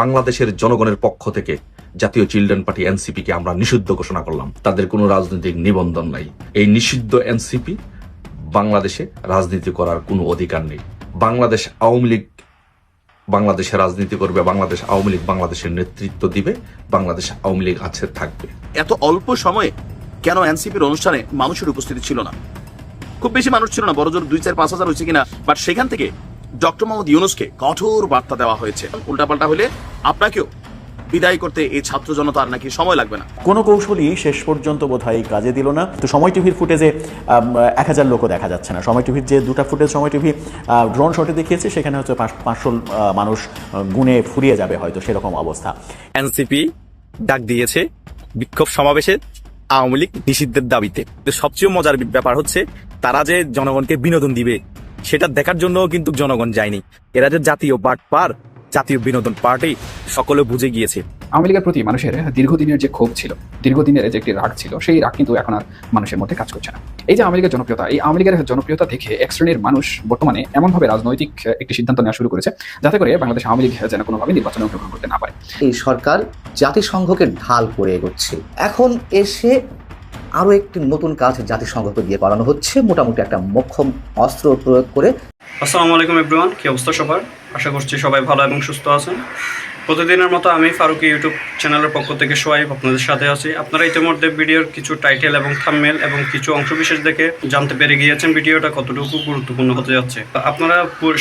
বাংলাদেশের জনগণের পক্ষ থেকে জাতীয় চিলড্রেন পার্টি এনসিপিকে আমরা নিষিদ্ধ ঘোষণা করলাম। তাদের কোনো রাজনৈতিক নিবন্ধন নাই। এই নিষিদ্ধ এনসিপি বাংলাদেশে রাজনীতি করার কোনো অধিকার নেই। বাংলাদেশ আওয়ামী লীগ বাংলাদেশে রাজনীতি করবে, বাংলাদেশ আওয়ামী লীগ বাংলাদেশের নেতৃত্ব দিবে, বাংলাদেশ আওয়ামী লীগ আছে থাকবে। এত অল্প সময়ে কেন এনসিপির অনুষ্ঠানে মানুষের উপস্থিতি ছিল না? খুব বেশি মানুষ ছিল না, বড়জোর 2-4-5 হাজার হয়েছে কিনা, বাট সেখান থেকে ডক্টর মোহাম্মদ ইউনূসকে কঠোর বার্তা দেওয়া হয়েছে, উল্টাপাল্টা হলে আপনাকেও বিদায় করতে এই ছাত্র জনতার নাকি সময় লাগবে না। কোনো কৌশলই শেষ পর্যন্ত বোধহয় কাজে দিল না। তো সময় টিভির ফুটেজে 1000 লোকও দেখা যাচ্ছে না। সময় টিভির যে দুটা ফুটেজ সময় টিভি ড্রোন শটে দেখিয়েছে, সেখানে হচ্ছে 500 মানুষ গুনে ফুরিয়ে যাবে হয়তো, সেরকম অবস্থা। এনসিপি ডাক দিয়েছে বিক্ষোভ সমাবেশে আওয়ামী লীগ নিষিদ্ধের দাবিতে। সবচেয়ে মজার ব্যাপার হচ্ছে তারা যে জনগণকে বিনোদন দিবে সেটা দেখার জন্য কিন্তু জনগণ যায়নি। এরা যে জাতীয় বাটপার, জাতীয় বিনোদন পার্টি, সকলে বুঝে গিয়েছে। আওয়ামী লীগের প্রতি মানুষের দীর্ঘদিনের যে ক্ষোভ ছিল, দীর্ঘদিনের যে একটি রাগ ছিল, সেই রাগ কিন্তু এখন আর মানুষের মধ্যে কাজ করছে না। এই যে আওয়ামী লীগের জনপ্রিয়তা, এই আওয়ামী লীগের জনপ্রিয়তা দেখে এক শ্রেণীর মানুষ বর্তমানে এমনভাবে রাজনৈতিক একটি সিদ্ধান্ত নেওয়া শুরু করেছে যাতে করে বাংলাদেশ আওয়ামী লীগ যেন কোনোভাবে নির্বাচনে অংশগ্রহণ করতে না পারে। এই সরকার জাতিসংঘকে ঢাল করে এগোচ্ছে। এখন এসে আরো একটি নতুন কাজ জাতিসংঘকে দিয়ে করানো হচ্ছে, মোটামুটি একটা মোক্ষম অস্ত্র প্রয়োগ করে। আসসালামু আলাইকুম এভরিওয়ান, কি অবস্থা সবার? আশা করছি সবাই ভালো এবং সুস্থ আছেন। প্রতিদিনের মতো আমি ফারুকি ইউটিউব চ্যানেলের পক্ষ থেকে সোহাইব আপনাদের সাথে আছি। আপনারা ইতিমধ্যে ভিডিওর কিছু টাইটেল এবং থাম্বনেল এবং কিছু অংশবিশেষ দেখে জানতে পেরে গিয়েছেন ভিডিওটা কতটুকু গুরুত্বপূর্ণ হতে যাচ্ছে। আপনারা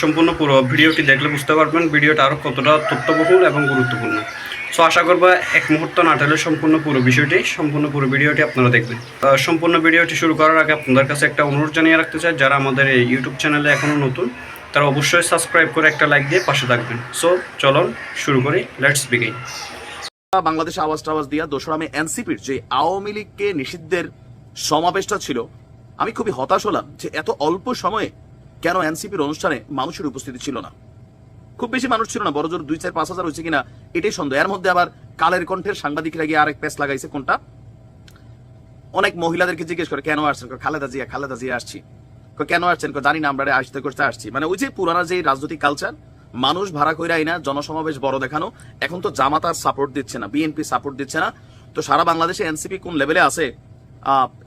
সম্পূর্ণ পুরো ভিডিওটি দেখলে বুঝতে পারবেন ভিডিওটা আরও কতটা তথ্যবহুল এবং গুরুত্বপূর্ণ। সো আশা করবো এক মুহূর্ত না টেলে সম্পূর্ণ পুরো ভিডিওটি আপনারা দেখবেন। সম্পূর্ণ ভিডিওটি শুরু করার আগে আপনাদের কাছে একটা অনুরোধ জানিয়ে রাখতে চাই, যারা আমাদের এই ইউটিউব চ্যানেলে এখনও নতুন তারা অবশ্যই সাবস্ক্রাইব করে একটা লাইক দিয়ে পাশে থাকবেন। সো চলুন শুরু করি, লেটস বিগিন। বাংলাদেশে আওয়াজ দিয়া 2রা মে এনসিপির যে আওয়ামী লীগকে নিষিদ্ধের সমাবেশটা ছিল, আমি খুবই হতাশ হলাম যে এত অল্প সময়ে কেন এনসিপির অনুষ্ঠানে মানুষের উপস্থিতি ছিল না। খুব বেশি মানুষ ছিল না, বড়জোর 2-4-5 হাজার হয়েছে কিনা এটাই সন্দেহ। এর মধ্যে আবার কালের কণ্ঠের সাংবাদিকরা গিয়ে আরেক পেস লাগাইছে। কোনটা? অনেক মহিলাদেরকে জিজ্ঞেস করে কেন আসছেন, খালেদা জিয়া আসছি। কেন আসছেন? জানি না, আমরা আসতে করতে আসছি। মানে ওই যে পুরানা যে রাজনৈতিক কালচার, মানুষ ভাড়া কইরা আইনা জনসমাবেশ বড় দেখানো। এখন তো জামাত আর সাপোর্ট দিচ্ছে না, বিএনপি সাপোর্ট দিচ্ছে না, তো সারা বাংলাদেশে এনসিপি কোন লেভেলে আছে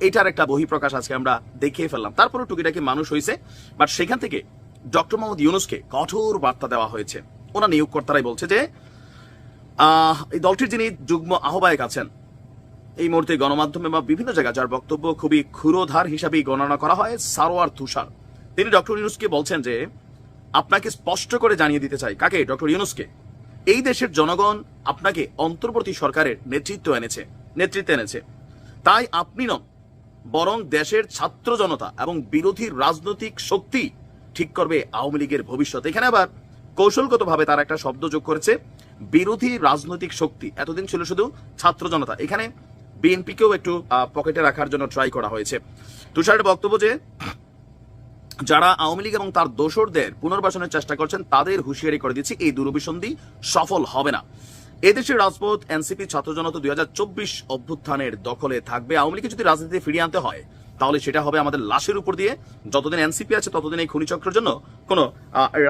এটার একটা বহিঃপ্রকাশ আজকে আমরা দেখিয়ে ফেললাম। তারপরে টুকিটাকি মানুষ হয়েছে, বাট সেখান থেকে ডক্টর মোহাম্মদ ইউনূসকে কঠোর বার্তা দেওয়া হয়েছে। ওনার নিয়োগকর্তারাই বলছে যে এই দলটির যিনি যুগ্ম আহ্বায়ক আছেন এই মুহূর্তে গণমাধ্যমে বা বিভিন্ন জায়গায়, যার বক্তব্য খুবই ক্ষুরোধার হিসাবেই গণনা করা হয়, সারোয়ার তুষার, তিনি ডক্টর ইউনূসকে বলছেন যে আপনাকে স্পষ্ট করে জানিয়ে দিতে চাই। কাকে? ডক্টর ইউনূসকে। এই দেশের জনগণ আপনাকে অন্তর্বর্তী সরকারের নেতৃত্বে এনেছে, তাই আপনি নন, বরং দেশের ছাত্র জনতা এবং বিরোধী রাজনৈতিক শক্তি ঠিক করবে আওয়ামী লীগের ভবিষ্যৎ। এখানে আবার কৌশলগতভাবে তার একটা শব্দ যোগ করেছে, বিরোধী রাজনৈতিক শক্তি। এতদিন ছিল শুধু ছাত্র জনতা, এখানে বিএনপিকেও একটু পকেটে রাখার জন্য ট্রাই করা হয়েছে। তুষারের বক্তব্য যে যারা আওয়ামী লীগ এবং তার দোসরদের পুনর্বাসনের চেষ্টা করছেন তাদের হুঁশিয়ারি করে দিচ্ছি, এই দূরভিসন্ধি সফল হবে না। এদেশের রাজপথ এনসিপি ছাত্র জনতা 2024 অভ্যুত্থানের দখলে থাকবে। আওয়ামী লীগকে যদি রাজনীতিতে ফিরিয়ে আনতে হয় তাহলে সেটা হবে আমাদের লাশের উপর দিয়ে। যতদিন এনসিপি আছে ততদিন এই খনিচক্রের জন্য কোনো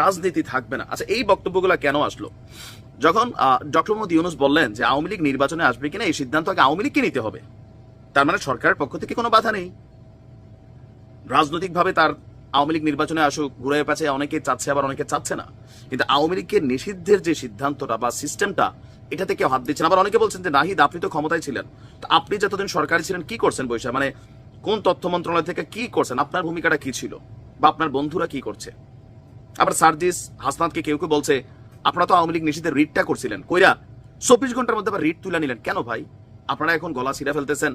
রাজনীতি থাকবে না। আচ্ছা, এই বক্তব্যগুলো কেন আসলো? যখন ডক্টর মোহাম্মদ ইউনূস বললেন যে আওয়ামী লীগ নির্বাচনে আসবে কিনা এই সিদ্ধান্ত আগে আওয়ামী লীগকে নিতে হবে, তার মানে সরকারের পক্ষ থেকে কোনো বাধা নেই। রাজনৈতিকভাবে তার আওয়ামী লীগ নির্বাচনে আসুক, ঘুরে পেছে, অনেকে চাচ্ছে আবার অনেকে চাচ্ছে না, কিন্তু আওয়ামী লীগকে নিষিদ্ধের যে সিদ্ধান্তটা বা সিস্টেমটা, এটাতে কেউ হাত দিচ্ছেন। আবার অনেকে বলছেন যে নাহিদ আপনি তো ক্ষমতায় ছিলেন, তো আপনি যতদিন সরকারে ছিলেন কি করছেন বৈশা, মানে কোন তথ্য মন্ত্রণালয় থেকে কি করছেন, আপনার ভূমিকাটা কি ছিল, বা আপনার বন্ধুরা কি করছে? আবার সার্জিস হাসনাতকে কেউ কেউ বলছে আপনারা তো আওয়ামী লীগ নিষিদ্ধের রিটটা করছিলেন, কইরা 24 ঘন্টার মধ্যে আবার রিট তুলে নিলেন কেন ভাই? আপনারা এখন গলা ছিঁড়ে ফেলতেছেন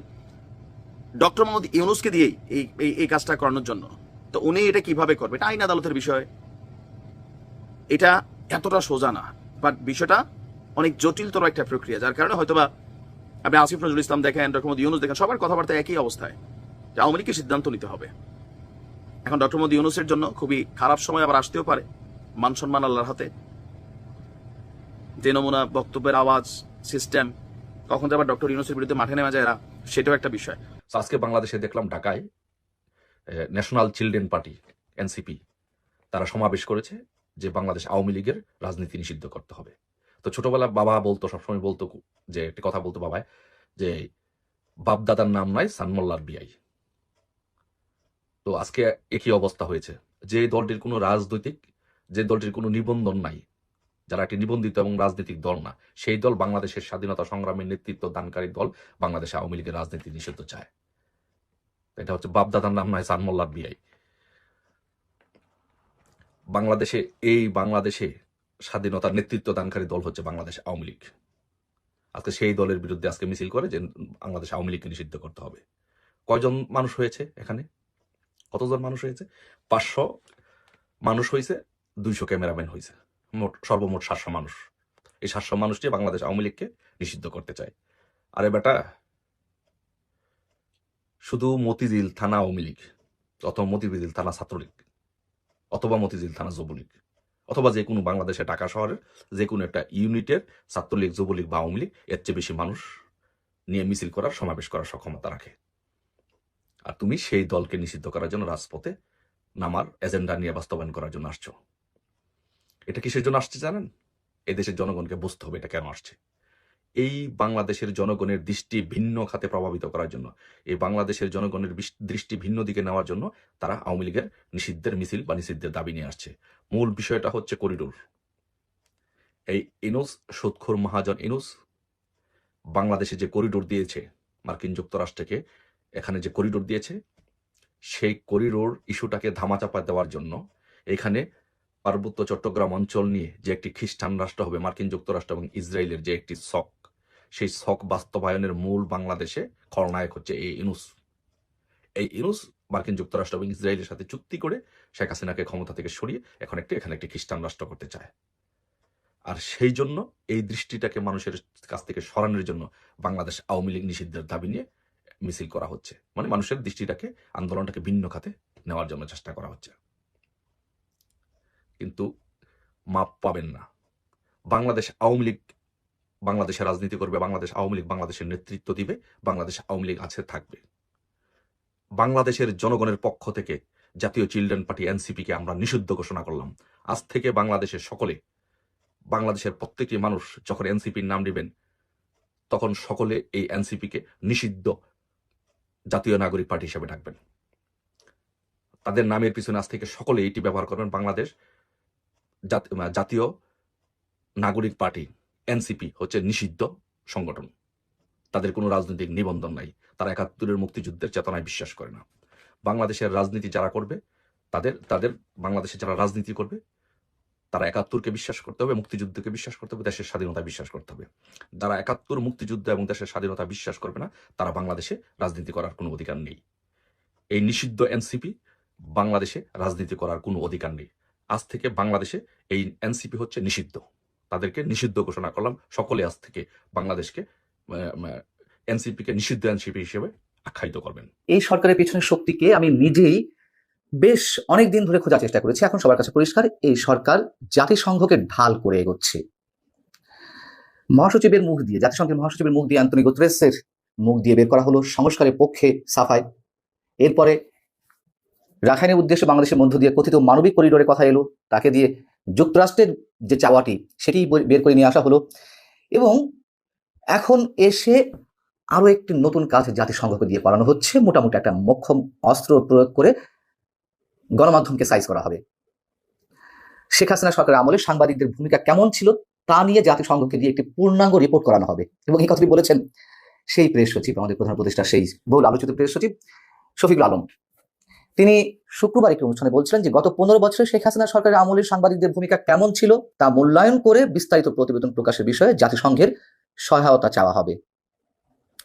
ডক্টর মোহাম্মদ ইউনূসকে দিয়েই এই কাজটা করানোর জন্য। তো উনি এটা কিভাবে করবে? এটা আইন আদালতের বিষয়, এটা এতটা সোজা না, বাট বিষয়টা অনেক জটিলতর একটা প্রক্রিয়া, যার কারণে হয়তোবা আপনি আসিফ নজরুল ইসলাম দেখেন, ডক্টর মোহাম্মদ ইউনূস দেখেন, সবার কথাবার্তা একই অবস্থায় যে আওয়ামী লীগকে সিদ্ধান্ত নিতে হবে। এখন ডক্টর মোহাম্মদ ইউনূসের জন্য খুবই খারাপ সময় আবার আসতেও পারে, মান সম্মান আল্লাহর হাতে। যে নমুনা বক্তব্যের আওয়াজ সিস্টেম, কখন যে আবার ডক্টর ইউনূসের বিরুদ্ধে মাঠে নেমে যায় এরা, সেটাও একটা বিষয়। আজকে বাংলাদেশে দেখলাম ঢাকায় ন্যাশনাল চিলড্রেন পার্টি এনসিপি তারা সমাবেশ করেছে যে বাংলাদেশ আওয়ামী লীগের রাজনীতি নিষিদ্ধ করতে হবে। তো তো ছোটবেলা বাবা বলতো, সবসময় বলতো যে একটা কথা বলতো বাবায়, যে বাপ দাদার নাম নাই সানমোল্লার বিয়াই। তো আজকে একই অবস্থা হয়েছে, যে দলটির কোনো রাজনৈতিক, যে দলটির কোনো নিবন্ধন নাই, যারা একটি নিবন্ধিত এবং রাজনৈতিক দল না, সেই দল বাংলাদেশের স্বাধীনতা সংগ্রামের নেতৃত্ব দানকারী দল বাংলাদেশে আওয়ামী লীগের রাজনীতি নিষিদ্ধ চায়। এটা হচ্ছে বাপ দাদার নাম নাই সানমোল্লার বিয়াই। বাংলাদেশে স্বাধীনতার নেতৃত্ব দানকারী দল হচ্ছে বাংলাদেশ আওয়ামী লীগ। আজকে সেই দলের বিরুদ্ধে আজকে মিছিল করে যে বাংলাদেশ আওয়ামী লীগকে নিষিদ্ধ করতে হবে। কয়জন মানুষ হয়েছে এখানে? কতজন মানুষ হয়েছে? 500 মানুষ হয়েছে, 200 ক্যামেরাম্যান হয়েছে, সর্বমোট 700 মানুষ। এই 700 মানুষটি বাংলাদেশ আওয়ামী লীগকে নিষিদ্ধ করতে চায়। আরে বেটা, শুধু মতিঝিল থানা আওয়ামী লীগ, অথবা মতিঝিল থানা ছাত্রলীগ, অথবা মতিঝিল থানা যুবলীগ, অথবা যে কোনো বাংলাদেশে ঢাকা শহরের যে কোনো একটা ইউনিটের ছাত্রলীগ, যুবলীগ বা আওয়ামী লীগ এর চেয়ে বেশি মানুষ নিয়ে মিছিল করার, সমাবেশ করার সক্ষমতা রাখে। আর তুমি সেই দলকে নিষিদ্ধ করার জন্য রাজপথে নামার এজেন্ডা নিয়ে বাস্তবায়ন করার জন্য আসছো। এটা কিসের জন্য আসছে জানেন? এই দেশের জনগণকে বুঝতে হবে এটা কেন আসছে। এই বাংলাদেশের জনগণের দৃষ্টি ভিন্ন খাতে প্রভাবিত করার জন্য, এই বাংলাদেশের জনগণের দৃষ্টি ভিন্ন দিকে নেওয়ার জন্য তারা আওয়ামী লীগের নিষিদ্ধের মিছিল বা নিষিদ্ধের দাবি নিয়ে আসছে। মূল বিষয়টা হচ্ছে করিডোর। এই ইনুস, সুদখোর মহাজন ইনুস বাংলাদেশে যে করিডোর দিয়েছে, মার্কিন যুক্তরাষ্ট্রকে এখানে যে করিডোর দিয়েছে, সেই করিডোর ইস্যুটাকে ধামাচাপা দেওয়ার জন্য এখানে পার্বত্য চট্টগ্রাম অঞ্চল নিয়ে যে একটি খ্রিস্টান রাষ্ট্র হবে, মার্কিন যুক্তরাষ্ট্র এবং ইসরায়েলের যে একটি শক, সেই শক বাস্তবায়নের মূল বাংলাদেশে খলনায়ক হচ্ছে এই ইনুস। এই ইনুস মার্কিন যুক্তরাষ্ট্র এবং ইসরায়েলের সাথে চুক্তি করে শেখ হাসিনাকে ক্ষমতা থেকে সরিয়ে এখানে একটি খ্রিস্টান রাষ্ট্র করতে চায়। আর সেই জন্য এই দৃষ্টিটাকে মানুষের কাছ থেকে সরানোর জন্য বাংলাদেশ আওয়ামী লীগ নিষিদ্ধের দাবি নিয়ে মিছিল করা হচ্ছে। মানে মানুষের দৃষ্টিটাকে, আন্দোলনটাকে ভিন্ন খাতে নেওয়ার জন্য চেষ্টা করা হচ্ছে। কিন্তু মাপ পাবেন না। বাংলাদেশ আওয়ামী লীগ বাংলাদেশে রাজনীতি করবে, বাংলাদেশ আওয়ামী লীগ বাংলাদেশের নেতৃত্ব দিবে, বাংলাদেশ আওয়ামী লীগ আছে, থাকবে। বাংলাদেশের জনগণের পক্ষ থেকে জাতীয় চিলড্রেন পার্টি এনসিপিকে আমরা নিষিদ্ধ ঘোষণা করলাম। আজ থেকে বাংলাদেশের সকলে, বাংলাদেশের প্রত্যেকটি মানুষ যখন এনসিপির নাম নেবেন, তখন সকলে এই এনসিপিকে নিষিদ্ধ জাতীয় নাগরিক পার্টি হিসেবে ডাকবেন। তাদের নামের পিছনে আজ থেকে সকলে এটি ব্যবহার করবেন, বাংলাদেশ জাতীয় নাগরিক পার্টি এনসিপি হচ্ছে নিষিদ্ধ সংগঠন। তাদের কোনো রাজনৈতিক নিবন্ধন নাই। তারা ৭১-এর মুক্তিযুদ্ধের চেতনায় বিশ্বাস করে না। বাংলাদেশের রাজনীতি যারা করবে, তাদের বাংলাদেশে যারা রাজনীতি করবে, তারা ৭১-কে বিশ্বাস করতে হবে, মুক্তিযুদ্ধকে বিশ্বাস করতে হবে, দেশের স্বাধীনতা বিশ্বাস করতে হবে। যারা ৭১, মুক্তিযুদ্ধ এবং দেশের স্বাধীনতা বিশ্বাস করবে না, তারা বাংলাদেশে রাজনীতি করার কোনো অধিকার নেই। এই নিষিদ্ধ এনসিপি বাংলাদেশে রাজনীতি করার কোনো অধিকার নেই। আজ থেকে বাংলাদেশে এই এনসিপি হচ্ছে নিষিদ্ধ। তাদেরকে নিষিদ্ধ ঘোষণা করলাম। সকলে আজ থেকে বাংলাদেশকে এনসিপিকে নিষিদ্ধ এনসিপি হিসেবে আখ্যায়িত করবেন। এই সরকারের পেছনের শক্তিকে আমি নিজেই বেশ অনেক দিন ধরে খোঁজার চেষ্টা করেছি। এখন সবার কাছে পরিষ্কার, এই সরকার জাতিসংঘকে ঢাল করে এগোচ্ছে। মহাসচিবের মুখ দিয়ে, জাতিসংঘের মহাসচিবের মুখ দিয়ে, আন্তোনিও গুতেরেসের মুখ দিয়ে বের করা হলো সংস্কারের পক্ষে সাফাই। এরপরে রাখাইনের উদ্দেশ্যে বাংলাদেশের মধ্য দিয়ে কথিত মানবিক করিডোরের কথা এলো, তাকে দিয়ে যুক্তরাষ্ট্রের যে চাওয়াটি সেটি বের করে নিয়ে আসা হলো। এবং এখন এসে আরো একটি নতুন কাজ জাতিসংঘকে দিয়ে করানো হচ্ছে। মোটামুটি একটা মোক্ষম অস্ত্র প্রয়োগ করে গণমাধ্যমকে সাইজ করা হবে। শেখ হাসিনা সরকারের আমলে সাংবাদিকদের ভূমিকা কেমন ছিল তা নিয়ে জাতিসংঘকে দিয়ে একটি পূর্ণাঙ্গ রিপোর্ট করানো হবে। এবং এই কথাটি বলেছেন সেই প্রেস সচিব, আমাদের প্রধান উপদেষ্টা, সেই বহুল আলোচিত প্রেস সচিব শফিকুল আলম। তিনি শুক্রবার একটি অনুষ্ঠানে বলছিলেন যে গত 15 বছরে শেখ হাসিনা সরকারের আমলের সাংবাদিকদের ভূমিকা কেমন ছিল তা মূল্যায়ন করে বিস্তারিত প্রতিবেদন প্রকাশের বিষয়ে জাতিসংঘের সহায়তা চাওয়া হবে।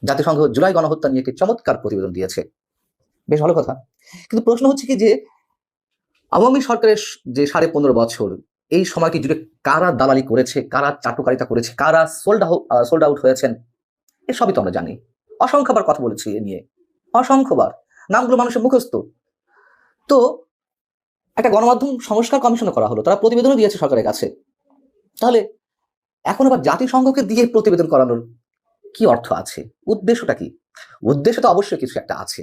জাতিসংঘ জুলাই গণহত্যা নিয়ে একটি চমৎকার প্রতিবেদন দিয়েছে, বেশ ভালো কথা। কিন্তু প্রশ্ন হচ্ছে কি যে আওয়ামী সরকারের যে 15.5 বছর, এই সময়টি জুড়ে কারা দালালি করেছে, কারা চাটুকারিতা করেছে, কারা সোল্ড আউট হয়েছেন, এসবই তো আমরা জানি। অসংখ্যবার কথা বলেছি এ নিয়ে, অসংখ্যবার, নামগুলো মানুষের মুখস্থ। তো একটা গণমাধ্যম সংস্কার কমিশনও করা হলো, তারা প্রতিবেদনও দিয়েছে সরকারের কাছে। তাহলে এখন আবার জাতিসংঘকে দিয়ে প্রতিবেদন করানোর কি অর্থ আছে? উদ্দেশ্যটা কি? উদ্দেশ্য তো অবশ্যই কিছু একটা আছে।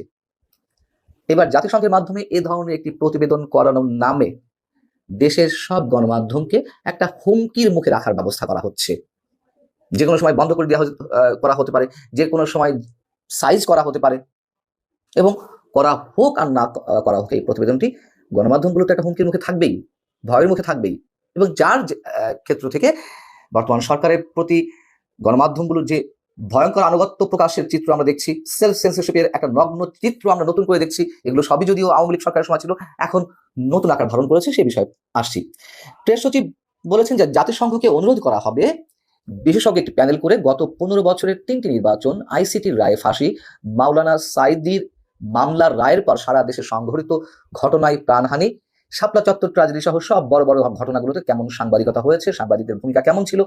এবার জাতিসংঘের মাধ্যমে এ ধরনের একটি প্রতিবেদন করানোর নামে দেশের সব গণমাধ্যমকে একটা হুমকির মুখে রাখার ব্যবস্থা করা হচ্ছে। যে কোনো সময় বন্ধ করে দেওয়া করা হতে পারে, যে কোনো সময় সাইজ করা হতে পারে, এবং করা হোক আর না করা হোক এই প্রতিবেদনটি গণমাধ্যমগুলো তো একটা হুমকির মুখে থাকবেই, ভয়ের মুখে থাকবেই। এবং যার ক্ষেত্র থেকে বর্তমান সরকারের প্রতি গণমাধ্যমগুলোর যে ভয়ঙ্কর আনুগত্য প্রকাশের চিত্র আমরা দেখছি, সেলফ সেন্সরশিপের একটা নগ্ন চিত্র আমরা নতুন করে দেখছি, এগুলো সবই যদিও আওয়ামী লীগ সরকারের সময় ছিল, এখন নতুন আকার ধারণ করেছে, সেই বিষয়ে আসছি। প্রেস সচিব বলেছেন যে জাতিসংঘকে অনুরোধ করা হবে বিশেষজ্ঞ একটি প্যানেল করে গত 15 বছরের 3টি নির্বাচন, আইসিটির রায়ে ফাঁসি, মাওলানা সাইদির মামলার রায়ের পর সারা দেশে সংঘটিত ঘটনায় প্রাণহানি, শাপলা চত্বর ট্র্যাজেডি সহ সব বড় বড় ঘটনাগুলোতে কেমন সাংবাদিকতা হয়েছে, সাংবাদিকদের ভূমিকা কেমন ছিল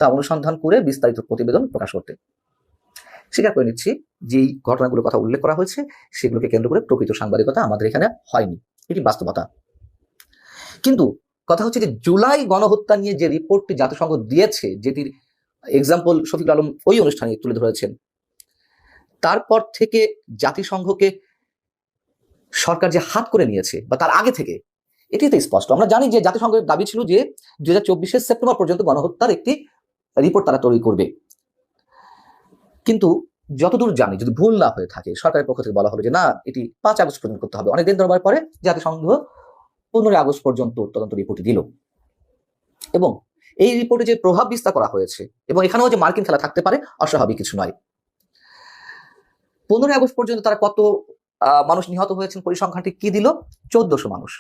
তা অনুসন্ধান করে বিস্তারিত প্রতিবেদন প্রকাশ করতে। স্বীকার করে নিচ্ছি যে এই ঘটনাগুলোর কথা উল্লেখ করা হয়েছে সেগুলোকে কেন্দ্র করে প্রকৃত সাংবাদিকতা আমাদের এখানে হয়নি, এটি বাস্তবতা। কিন্তু কথা হচ্ছে যে জুলাই গণহত্যা নিয়ে যে রিপোর্টটি জাতিসংঘ দিয়েছে, যেটির এক্সাম্পল শফিকুল আলম ওই অনুষ্ঠানে তুলে ধরেছেন, তারপর থেকে জাতিসংঘকে সরকার যে হাত করে নিয়েছে, বা তার আগে থেকে, এটি তো স্পষ্ট। আমরা জানি যে জাতিসংঘের দাবি ছিল যে 2024 সেপ্টেম্বর পর্যন্ত গণহত্যার একটি রিপোর্ট তারা তৈরি করবে। কিন্তু যতদূর জানি, যদি ভুল না হয়ে থাকে, সরকারের পক্ষ থেকে বলা হলো যে না, এটি 5 আগস্ট পর্যন্ত করতে হবে। অনেকদিন দরবার পরে জাতিসংঘ 15 আগস্ট পর্যন্ত তদন্ত রিপোর্ট দিল, এবং এই রিপোর্টে যে প্রভাব বিস্তার করা হয়েছে, এবং এখানেও যে মার্কিন খেলা থাকতে পারে, অস্বাভাবিক কিছু নয়। 15 আগস্ট পর্যন্ত তারা কত মানুষ নিহত হয়েছেন পরিসংখ্যানটি কি দিল? 1400 মানুষ।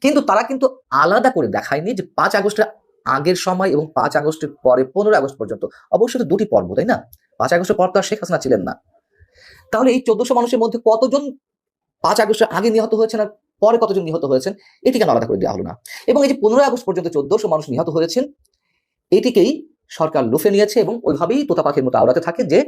কিন্তু তারা কিন্তু আলাদা করে দেখায়নি যে 5 আগস্টের আগের সময় এবং 5 আগস্টের পরে 15 আগস্ট পর্যন্ত। অবশ্যই তো দুটি পর্ব, তাই না? 5 আগস্টের পর তো আর শেখ হাসিনা ছিলেন না। তাহলে এই 1400 মানুষের মধ্যে কতজন 5 আগস্টের আগে নিহত হয়েছেন আর পরে কতজন নিহত হয়েছেন, এটি কেন আলাদা করে দেওয়া হলো না? এবং এই যে 15 আগস্ট পর্যন্ত 1400 মানুষ নিহত হয়েছেন, এটিকেই সরকার লুফে নিয়েছে এবং ওইভাবেই তোতা পাখির মতো আওড়াতে থাকে যে